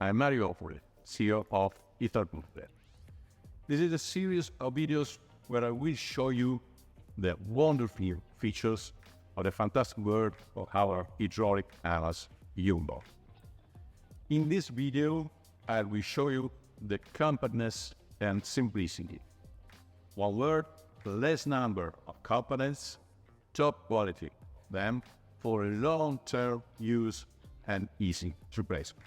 I'm Mario, CEO of Etherbook. This is a series of videos where I will show you the wonderful features of the fantastic world of our hydraulic hammers, YUMBO. In this video, I will show you the compactness and simplicity. One word, less number of components, top quality, them for a long-term use and easy replacement.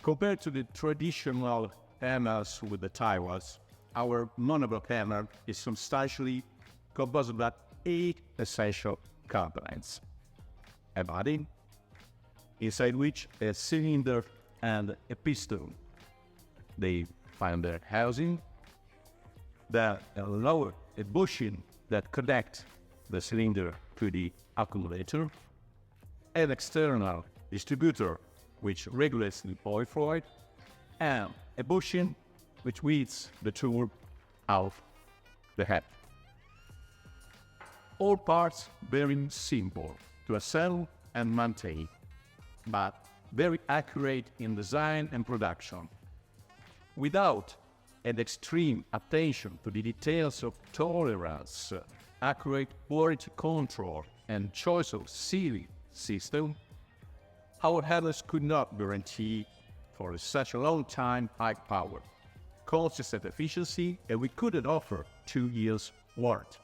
Compared to the traditional hammers with the tires, our monoblock hammer is substantially composed of 8 essential components: a body, inside which a cylinder and a piston. They find their housing, the lower a bushing that connects the cylinder to the accumulator, an external distributor which regulates the oil fluid, and a bushing which feeds the tool out the head. All parts very simple to assemble and maintain, but very accurate in design and production, without an extreme attention to the details of tolerance, accurate quality control, and choice of sealing system. Our hammers could not guarantee for such a long time high power, consistent efficiency, and we couldn't offer 2 years warranty.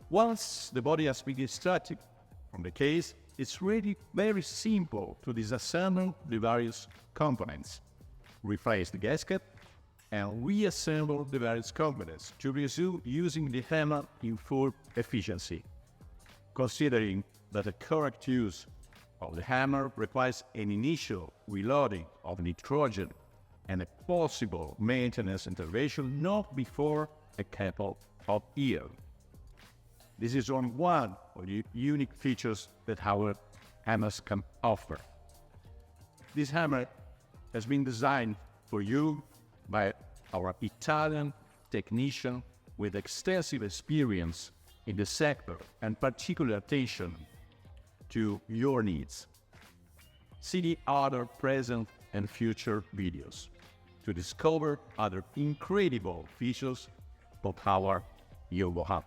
Once the body has been extracted from the case, it's really very simple to disassemble the various components, replace the gasket, and reassemble the various components to resume using the hammer in full efficiency. Considering that the correct use of the hammer requires an initial reloading of nitrogen and a possible maintenance intervention not before a couple of years. This is only one of the unique features that our hammers can offer. This hammer has been designed for you by our Italian technician with extensive experience in the sector and particular attention to your needs. See the other present and future videos to discover other incredible features of our YUMBO Hammer.